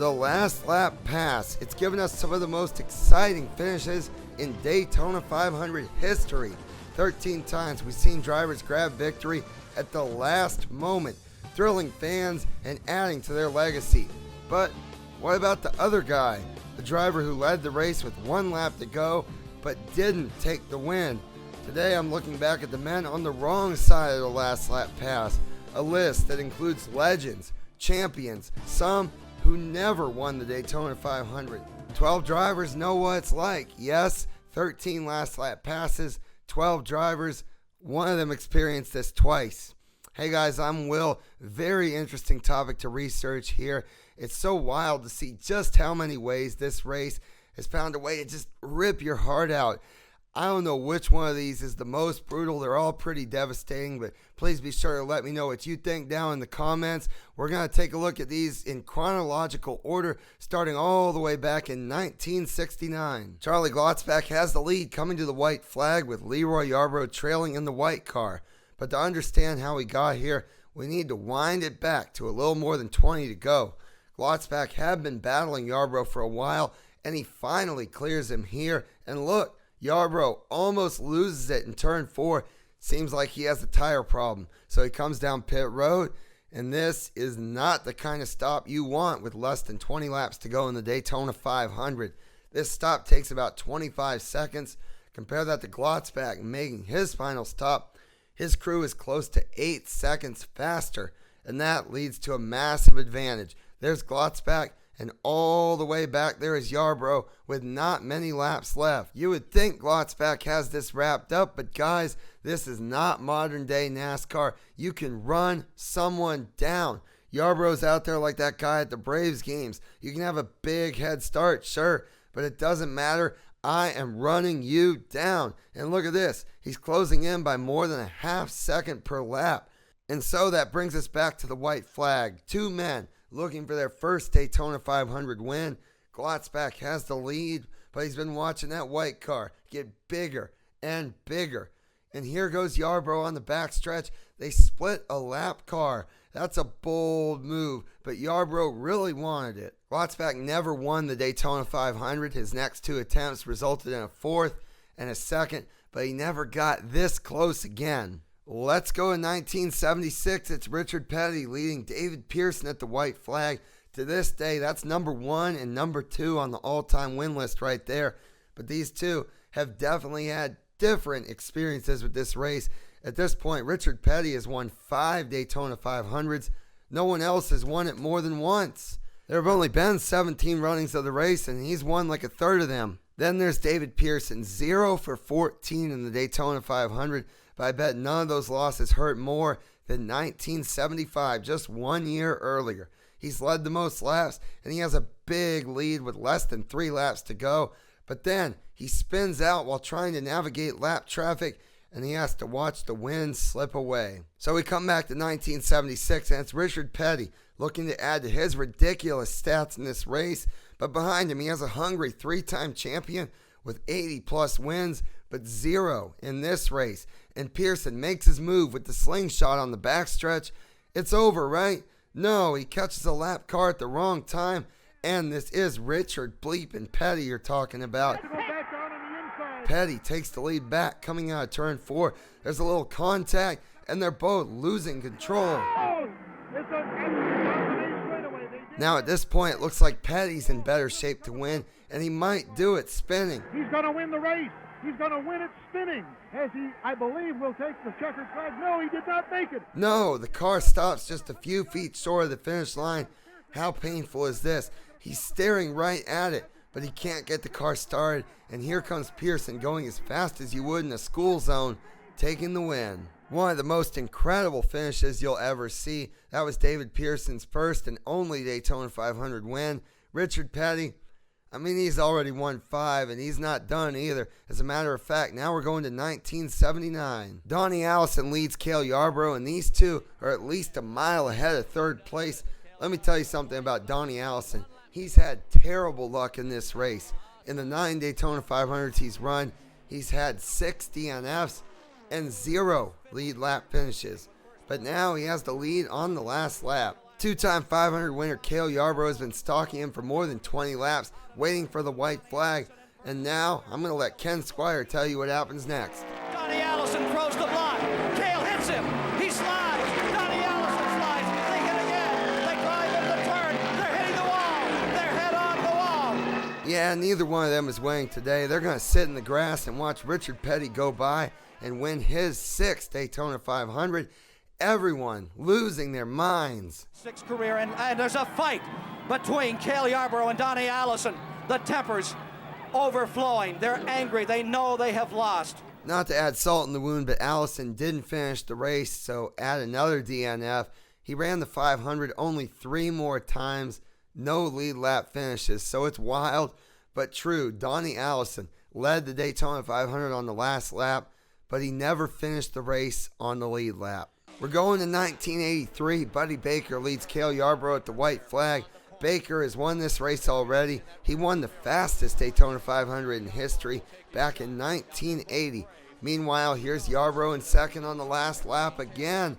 The last lap pass. It's given us some of the most exciting finishes in Daytona 500 history. 13 times we've seen drivers grab victory at the last moment, thrilling fans and adding to their legacy. But what about the other guy? The driver who led the race with one lap to go but didn't take the win. Today I'm looking back at the men on the wrong side of the last lap pass. A list that includes legends, champions, some who never won the Daytona 500. 12 drivers know what it's like. Yes, 13 last lap passes, 12 drivers, one of them experienced this twice. Hey guys, I'm Will. Very interesting topic to research here. It's so wild to see just how many ways this race has found a way to just rip your heart out. I don't know which one of these is the most brutal. They're all pretty devastating, but please be sure to let me know what you think down in the comments. We're going to take a look at these in chronological order, starting all the way back in 1969. Charlie Glotzbach has the lead coming to the white flag with Leroy Yarborough trailing in the white car. But to understand how we got here, we need to wind it back to a little more than 20 to go. Glotzbach had been battling Yarborough for a while, and he finally clears him here. And look, Yarborough almost loses it in turn 4. Seems like he has a tire problem. So he comes down pit road, and this is not the kind of stop you want with less than 20 laps to go in the Daytona 500. This stop takes about 25 seconds. Compare that to Glotzbach making his final stop. His crew is close to 8 seconds faster, and that leads to a massive advantage. There's Glotzbach, and all the way back there is Yarborough with not many laps left. You would think Glotzbach has this wrapped up, but guys, this is not modern day NASCAR. You can run someone down. Yarborough's out there like that guy at the Braves games. You can have a big head start, sure, but it doesn't matter. I am running you down. And look at this. He's closing in by more than a half second per lap. And so that brings us back to the white flag. Two men looking for their first Daytona 500 win. Glotzbach has the lead, but he's been watching that white car get bigger and bigger. And here goes Yarborough on the backstretch. They split a lap car. That's a bold move, but Yarborough really wanted it. Glotzbach never won the Daytona 500. His next two attempts resulted in a 4th and a 2nd, but he never got this close again. Let's go in 1976. It's Richard Petty leading David Pearson at the white flag. To this day, that's number 1 and number 2 on the all-time win list right there. But these two have definitely had different experiences with this race. At this point, Richard Petty has won 5 Daytona 500s. No one else has won it more than once. There have only been 17 runnings of the race, and he's won like a third of them. Then there's David Pearson, 0 for 14 in the Daytona 500. But I bet none of those losses hurt more than 1975, just 1 year earlier. He's led the most laps, and he has a big lead with less than 3 laps to go. But then he spins out while trying to navigate lap traffic, and he has to watch the wind slip away. So we come back to 1976, and it's Richard Petty looking to add to his ridiculous stats in this race. But behind him, he has a hungry 3-time champion with 80-plus wins, but 0 in this race. And Pearson makes his move with the slingshot on the backstretch. It's over, right? No, he catches a lap car at the wrong time. And this is Richard bleeping Petty you're talking about. Petty takes the lead back coming out of turn 4. There's a little contact, and they're both losing control. Now at this point, it looks like Petty's in better shape to win, and he might do it spinning. He's going to win the race. He's going to win it spinning, as he, I believe, will take the checkered flag. No, he did not make it. No, the car stops just a few feet short of the finish line. How painful is this? He's staring right at it, but he can't get the car started. And here comes Pearson going as fast as you would in a school zone, taking the win. One of the most incredible finishes you'll ever see. That was David Pearson's first and only Daytona 500 win. Richard Petty, I mean, he's already won 5, and he's not done either. As a matter of fact, now we're going to 1979. Donnie Allison leads Cale Yarborough, and these two are at least a mile ahead of third place. Let me tell you something about Donnie Allison. He's had terrible luck in this race. In the 9 Daytona 500s he's run, he's had 6 DNFs and 0 lead lap finishes. But now he has the lead on the last lap. Two-time 500 winner Cale Yarborough has been stalking him for more than 20 laps, waiting for the white flag. And now, I'm going to let Ken Squire tell you what happens next. Donnie Allison throws the block. Cale hits him. He slides. Donnie Allison slides. They hit again. They drive in the turn. They're hitting the wall. They're head on the wall. Yeah, neither one of them is winning today. They're going to sit in the grass and watch Richard Petty go by and win his 6th Daytona 500. Everyone losing their minds. 6th career, and there's a fight between Cale Yarborough and Donnie Allison. The tempers overflowing. They're angry. They know they have lost. Not to add salt in the wound, but Allison didn't finish the race, so add another DNF. He ran the 500 only 3 more times. No lead lap finishes, so it's wild but true. Donnie Allison led the Daytona 500 on the last lap, but he never finished the race on the lead lap. We're going to 1983. Buddy Baker leads Cale Yarborough at the white flag. Baker has won this race already. He won the fastest Daytona 500 in history back in 1980. Meanwhile, here's Yarborough in second on the last lap again.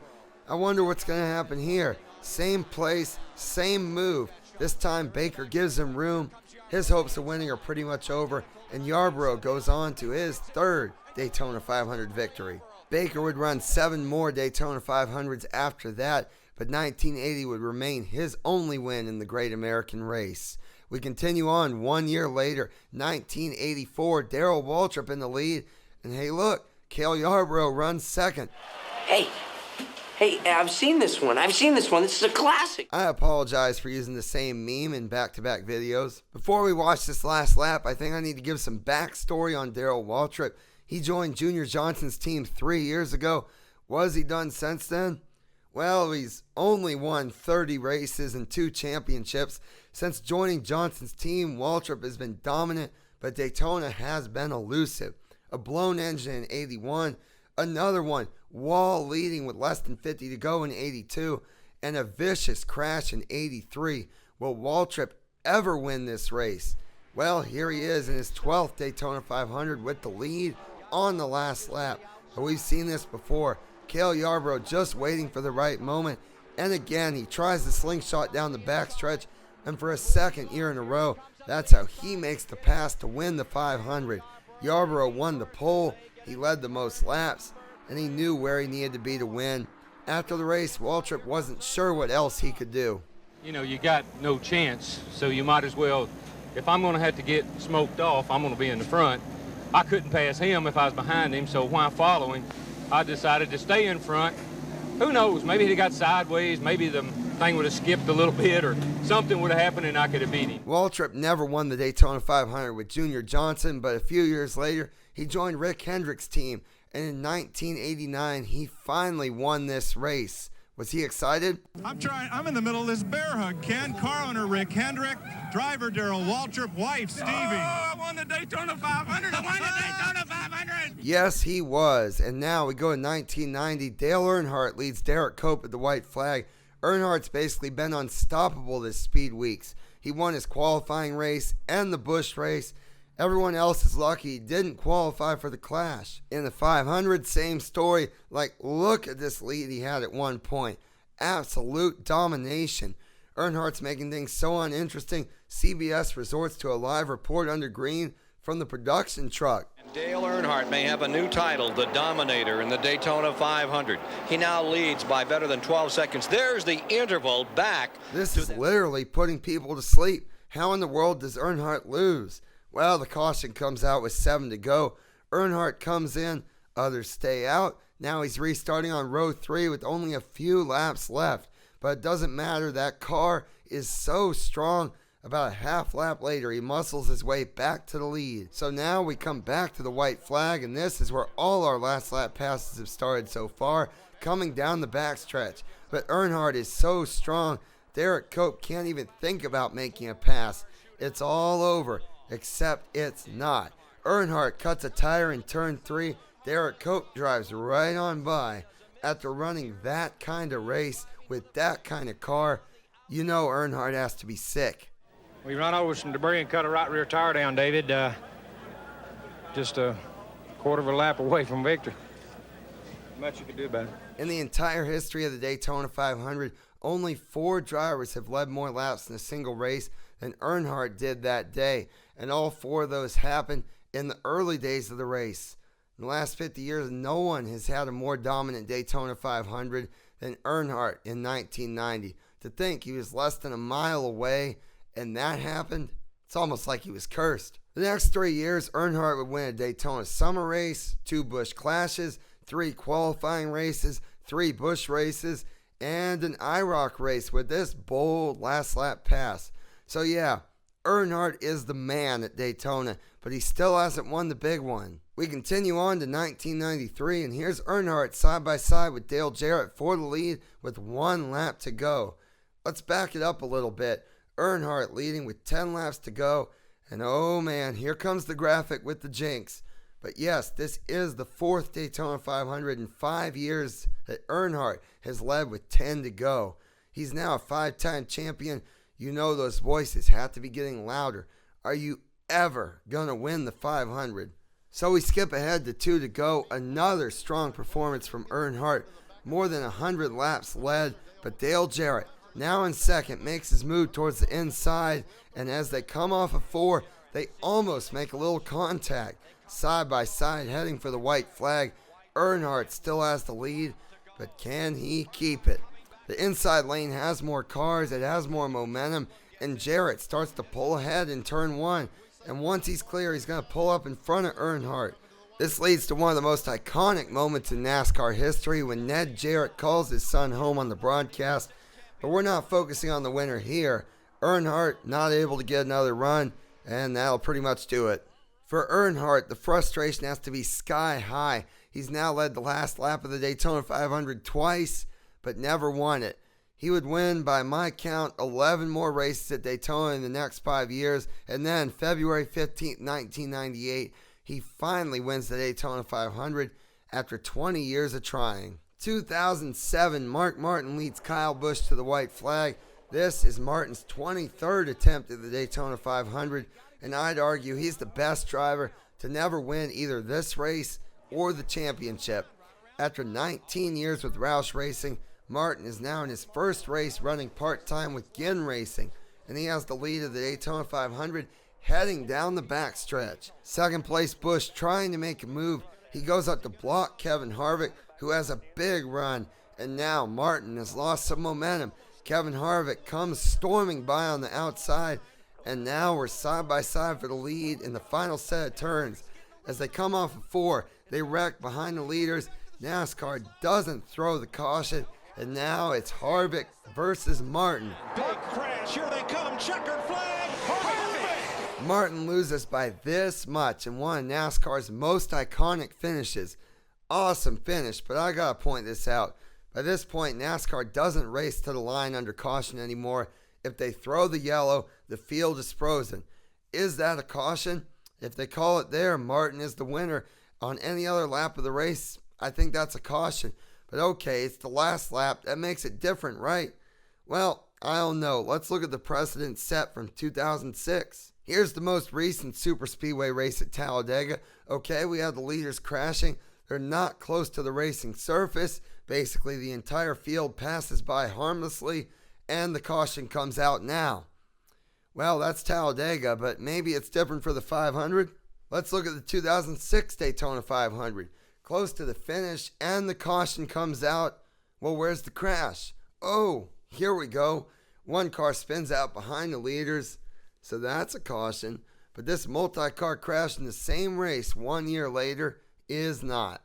I wonder what's going to happen here. Same place, same move. This time Baker gives him room. His hopes of winning are pretty much over, and Yarborough goes on to his 3rd Daytona 500 victory. Baker would run 7 more Daytona 500s after that, but 1980 would remain his only win in the Great American Race. We continue on 1 year later, 1984, Darrell Waltrip in the lead, and hey look, Cale Yarborough runs 2nd. Hey, I've seen this one. This is a classic. I apologize for using the same meme in back-to-back videos. Before we watch this last lap, I think I need to give some backstory on Darrell Waltrip. He joined Junior Johnson's team 3 years ago. What has he done since then? Well, he's only won 30 races and 2 championships. Since joining Johnson's team, Waltrip has been dominant, but Daytona has been elusive. A blown engine in 81, another one wall leading with less than 50 to go in 82, and a vicious crash in 83. Will Waltrip ever win this race? Well, here he is in his 12th Daytona 500 with the lead on the last lap. But we've seen this before. Cale Yarborough just waiting for the right moment, and again he tries the slingshot down the backstretch, and for a 2nd year in a row, that's how he makes the pass to win the 500. Yarborough won the pole, he led the most laps, and he knew where he needed to be to win. After the race, Waltrip wasn't sure what else he could do. You know, you got no chance, so you might as well, if I'm going to have to get smoked off, I'm going to be in the front. I couldn't pass him if I was behind him, so while following, I decided to stay in front. Who knows, maybe he got sideways, maybe the thing would have skipped a little bit or something would have happened and I could have beat him. Waltrip never won the Daytona 500 with Junior Johnson, but a few years later, he joined Rick Hendrick's team, and in 1989, he finally won this race. Was he excited? I'm in the middle of this bear hug, Ken. Car owner Rick Hendrick, driver Darrell Waltrip, wife Stevie. Oh, I won the Daytona 500. I won the Daytona 500. Yes, he was. And now we go to 1990. Dale Earnhardt leads Derek Cope at the white flag. Earnhardt's basically been unstoppable this speed weeks. He won his qualifying race and the Busch race. Everyone else is lucky he didn't qualify for the Clash. In the 500, same story. Like, look at this lead he had at one point. Absolute domination. Earnhardt's making things so uninteresting, CBS resorts to a live report under green from the production truck. Dale Earnhardt may have a new title, the Dominator in the Daytona 500. He now leads by better than 12 seconds. There's the interval back. This is literally putting people to sleep. How in the world does Earnhardt lose? Well, the caution comes out with 7 to go. Earnhardt comes in, others stay out. Now he's restarting on row 3 with only a few laps left. But it doesn't matter, that car is so strong. About a half lap later, he muscles his way back to the lead. So now we come back to the white flag, and this is where all our last lap passes have started so far, coming down the backstretch. But Earnhardt is so strong, Derek Cope can't even think about making a pass. It's all over, except it's not. Earnhardt cuts a tire in turn 3. Derek Cope drives right on by. After running that kind of race with that kind of car, you know Earnhardt has to be sick. We run over some debris and cut a right rear tire down, David. Just a quarter of a lap away from victory. Not much you could do about it. In the entire history of the Daytona 500, Only 4 drivers have led more laps in a single race than Earnhardt did that day, and all 4 of those happened in the early days of the race. In the last 50 years, no one has had a more dominant Daytona 500 than Earnhardt in 1990. To think he was less than a mile away and that happened, it's almost like he was cursed. The next 3 years, Earnhardt would win a Daytona summer race, 2 Busch clashes, 3 qualifying races, 3 Busch races, and an IROC race with this bold last lap pass. So yeah, Earnhardt is the man at Daytona, but he still hasn't won the big one. We continue on to 1993, and here's Earnhardt side by side with Dale Jarrett for the lead with 1 lap to go. Let's back it up a little bit. Earnhardt leading with 10 laps to go, and oh man, here comes the graphic with the jinx. But yes, this is the 4th Daytona 500 in 5 years that Earnhardt has led with 10 to go. He's now a 5-time champion. You know those voices have to be getting louder. Are you ever going to win the 500? So we skip ahead to 2 to go. Another strong performance from Earnhardt. More than 100 laps led, but Dale Jarrett, now in second, makes his move towards the inside, and as they come off of 4, they almost make a little contact. Side by side, heading for the white flag. Earnhardt still has the lead, but can he keep it? The inside lane has more cars, it has more momentum, and Jarrett starts to pull ahead in turn 1. And once he's clear, he's going to pull up in front of Earnhardt. This leads to one of the most iconic moments in NASCAR history when Ned Jarrett calls his son home on the broadcast. But we're not focusing on the winner here. Earnhardt not able to get another run, and that'll pretty much do it. For Earnhardt, the frustration has to be sky high. He's now led the last lap of the Daytona 500 twice, but never won it. He would win, by my count, 11 more races at Daytona in the next 5 years, and then February 15, 1998, he finally wins the Daytona 500 after 20 years of trying. 2007, Mark Martin leads Kyle Busch to the white flag. This is Martin's 23rd attempt at the Daytona 500, and I'd argue he's the best driver to never win either this race or the championship. After 19 years with Roush Racing, Martin is now in his first race running part-time with Ginn Racing, and he has the lead of the Daytona 500 heading down the backstretch. Second place Busch trying to make a move. He goes up to block Kevin Harvick, who has a big run, and now Martin has lost some momentum. Kevin Harvick comes storming by on the outside, and now we're side by side for the lead in the final set of turns. As they come off of 4, they wreck behind the leaders. NASCAR doesn't throw the caution, and now it's Harvick versus Martin. Big crash, here they come, checkered flag, Harvick! Martin loses by this much in one of NASCAR's most iconic finishes. Awesome finish, but I gotta point this out. By this point, NASCAR doesn't race to the line under caution anymore. If they throw the yellow, the field is frozen. Is that a caution? If they call it there, Martin is the winner. On any other lap of the race, I think that's a caution. But okay, it's the last lap. That makes it different, right? Well, I don't know. Let's look at the precedent set from 2006. Here's the most recent superspeedway race at Talladega. Okay, we have the leaders crashing. They're not close to the racing surface. Basically, the entire field passes by harmlessly, and the caution comes out now. Well, that's Talladega, but maybe it's different for the 500. Let's look at the 2006 Daytona 500. Close to the finish, and the caution comes out. Well, where's the crash? Oh, here we go. One car spins out behind the leaders, so that's a caution. But this multi-car crash in the same race 1 year later is not.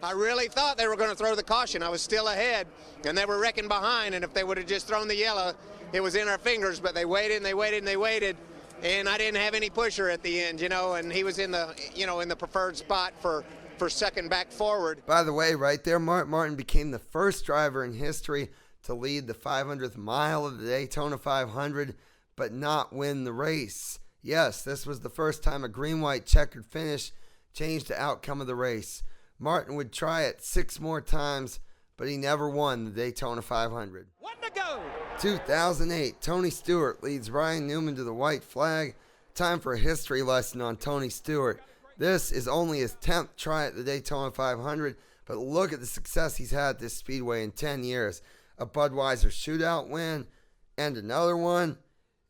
I really thought they were going to throw the caution. I was still ahead, and they were wrecking behind, and if they would have just thrown the yellow, it was in our fingers, but they waited and they waited and they waited, and I didn't have any pusher at the end, and he was in the, in the preferred spot for second back forward. By the way, right there, Mark Martin became the first driver in history to lead the 500th mile of the Daytona 500, but not win the race. Yes, this was the first time a green-white checkered finish changed the outcome of the race. Martin would try it 6 more times, but he never won the Daytona 500. 1 to go. 2008, Tony Stewart leads Ryan Newman to the white flag. Time for a history lesson on Tony Stewart. This is only his 10th try at the Daytona 500, but look at the success he's had at this speedway in 10 years. a Budweiser shootout win, and another one,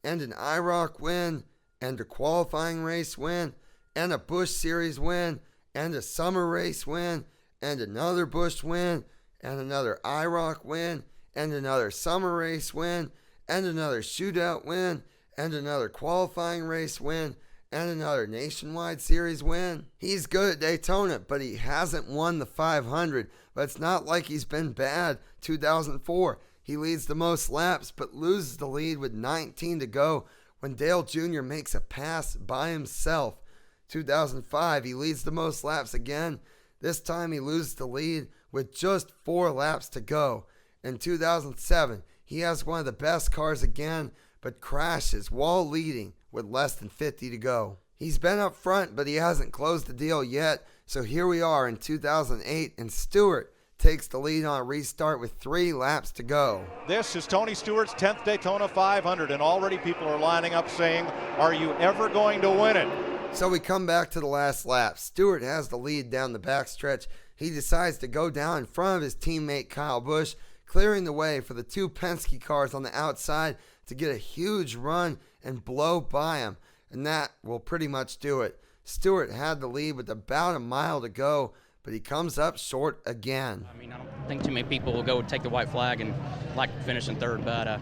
and an IROC win, and a qualifying race win, and a Busch Series win, and a summer race win, and another Busch win, and another IROC win, and another summer race win, and another shootout win, and another qualifying race win, and another nationwide series win. He's good at Daytona, but he hasn't won the 500. But it's not like he's been bad. 2004, he leads the most laps, but loses the lead with 19 to go when Dale Jr. makes a pass by himself. 2005, he leads the most laps again. This time he loses the lead with just 4 laps to go. In 2007, he has one of the best cars again, but crashes while leading with less than 50 to go. He's been up front, but he hasn't closed the deal yet. So here we are in 2008, and Stewart takes the lead on a restart with 3 laps to go. This is Tony Stewart's 10th Daytona 500, and already people are lining up saying, are you ever going to win it? So we come back to the last lap. Stewart has the lead down the backstretch. He decides to go down in front of his teammate Kyle Busch, clearing the way for the 2 Penske cars on the outside to get a huge run and blow by him. And that will pretty much do it. Stewart had the lead with about a mile to go, but he comes up short again. I mean, I don't think too many people will go take the white flag and like finish in third, but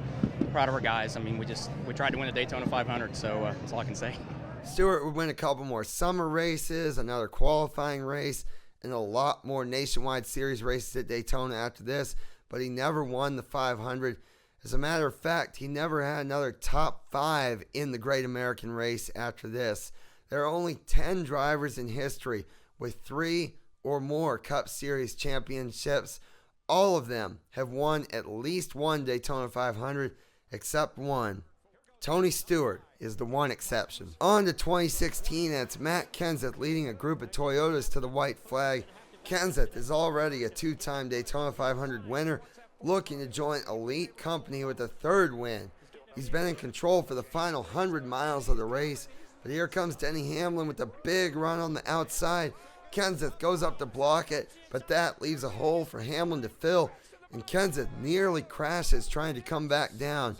proud of our guys. I mean, we tried to win the Daytona 500, so that's all I can say. Stewart would win a couple more summer races, another qualifying race, and a lot more nationwide series races at Daytona after this, but he never won the 500. As a matter of fact, he never had another top 5 in the Great American Race after this. There are only 10 drivers in history with 3 or more Cup Series championships. All of them have won at least one Daytona 500, except one. Tony Stewart is the one exception. On to 2016, and it's Matt Kenseth leading a group of Toyotas to the white flag. Kenseth is already a 2-time Daytona 500 winner, looking to join elite company with a 3rd win. He's been in control for the final 100 miles of the race, but here comes Denny Hamlin with a big run on the outside. Kenseth goes up to block it, but that leaves a hole for Hamlin to fill, and Kenseth nearly crashes trying to come back down.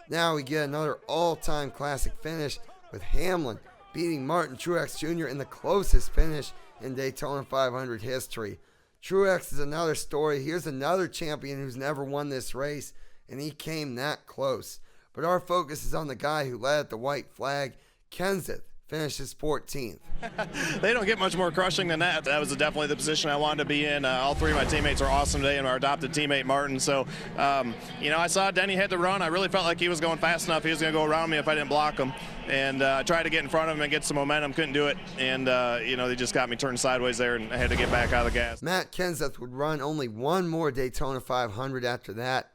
Now we get another all-time classic finish with Hamlin beating Martin Truex Jr. in the closest finish in Daytona 500 history. Truex is another story. Here's another champion who's never won this race, and he came that close. But our focus is on the guy who led at the white flag. Kenseth finishes 14th. They don't get much more crushing than that. That was definitely the position I wanted to be in. All 3 of my teammates are awesome today, and our adopted teammate Martin. So, I saw Denny hit the run. I really felt like he was going fast enough. He was going to go around me if I didn't block him. And I tried to get in front of him and get some momentum. Couldn't do it. And, they just got me turned sideways there, and I had to get back out of the gas. Matt Kenseth would run only one more Daytona 500 after that.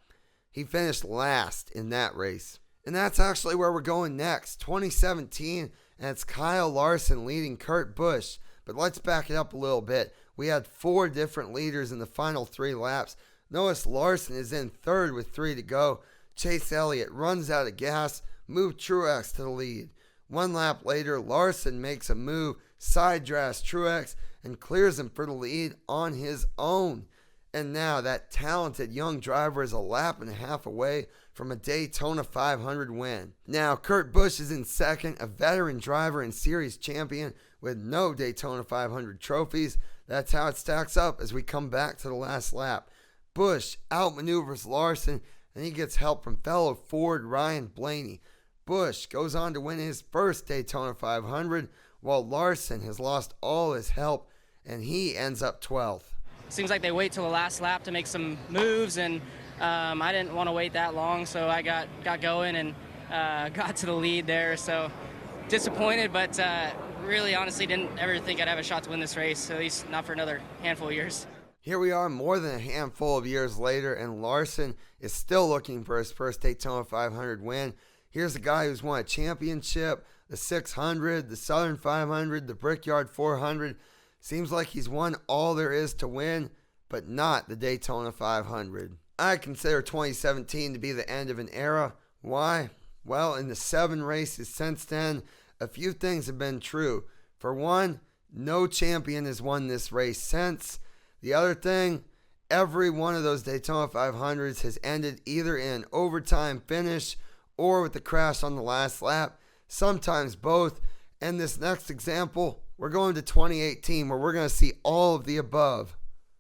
He finished last in that race. And that's actually where we're going next. 2017. And it's Kyle Larson leading Kurt Busch. But let's back it up a little bit. We had 4 different leaders in the final 3 laps. Notice Larson is in 3rd with 3 to go. Chase Elliott runs out of gas, moved Truex to the lead. 1 lap later, Larson makes a move, side drafts Truex, and clears him for the lead on his own. And now that talented young driver is a lap and a half away from a Daytona 500 win. Now, Kurt Busch is in 2nd, a veteran driver and series champion with no Daytona 500 trophies. That's how it stacks up as we come back to the last lap. Busch outmaneuvers Larson, and he gets help from fellow Ford Ryan Blaney. Busch goes on to win his first Daytona 500, while Larson has lost all his help, and he ends up 12th. Seems like they wait till the last lap to make some moves, and I didn't want to wait that long, so I got going and got to the lead there. So disappointed, but really honestly didn't ever think I'd have a shot to win this race, at least not for another handful of years. Here we are more than a handful of years later, and Larson is still looking for his first Daytona 500 win. Here's a guy who's won a championship, the 600, the Southern 500, the Brickyard 400. Seems like he's won all there is to win, but not the Daytona 500. I consider 2017 to be the end of an era. Why? Well, in the 7 races since then, a few things have been true. For one, no champion has won this race since. The other thing, every one of those Daytona 500s has ended either in overtime finish or with a crash on the last lap, sometimes both. And this next example, we're going to 2018 where we're going to see all of the above.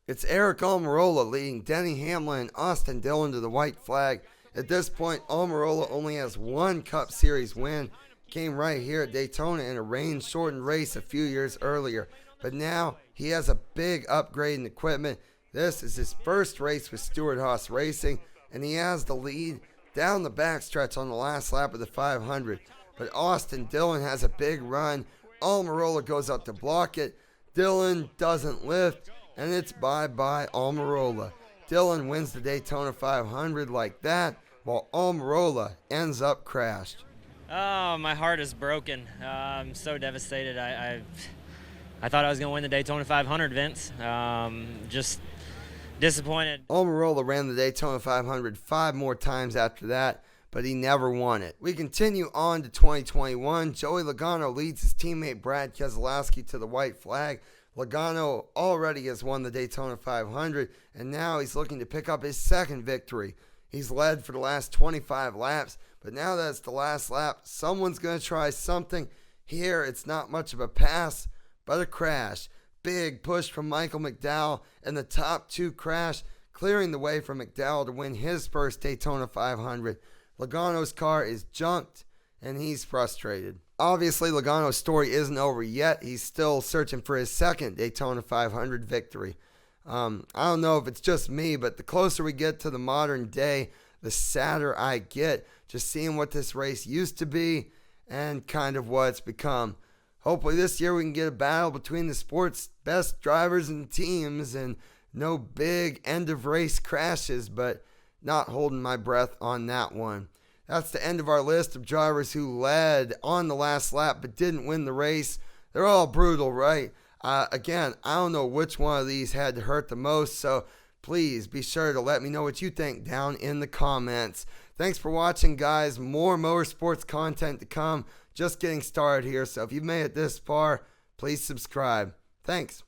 It's Aric Almirola leading Denny Hamlin and Austin Dillon to the white flag. At this point, Almirola only has one Cup Series win. Came right here at Daytona in a rain-shortened race a few years earlier. But now he has a big upgrade in equipment. This is his first race with Stewart Haas Racing, and he has the lead down the backstretch on the last lap of the 500. But Austin Dillon has a big run. Almirola goes up to block it. Dillon doesn't lift, and it's bye-bye Almirola. Dillon wins the Daytona 500 like that, while Almirola ends up crashed. Oh, my heart is broken. I'm so devastated. I thought I was going to win the Daytona 500, Vince. Just disappointed. Almirola ran the Daytona 500 5 more times after that, but he never won it. We continue on to 2021. Joey Logano leads his teammate Brad Keselowski to the white flag. Logano already has won the Daytona 500, and now he's looking to pick up his second victory. He's led for the last 25 laps, but now that it's the last lap, someone's going to try something. Here, it's not much of a pass, but a crash. Big push from Michael McDowell, and the top two crash, clearing the way for McDowell to win his first Daytona 500. Logano's car is junked, and he's frustrated. Obviously, Logano's story isn't over yet. He's still searching for his second Daytona 500 victory. I don't know if it's just me, but the closer we get to the modern day, the sadder I get just seeing what this race used to be and kind of what it's become. Hopefully this year we can get a battle between the sport's best drivers and teams and no big end-of-race crashes, but not holding my breath on that one. That's the end of our list of drivers who led on the last lap but didn't win the race. They're all brutal, right? Again, I don't know which one of these had to hurt the most, so please be sure to let me know what you think down in the comments. Thanks for watching, guys. More motorsports content to come. Just getting started here, so if you've made it this far, please subscribe. Thanks.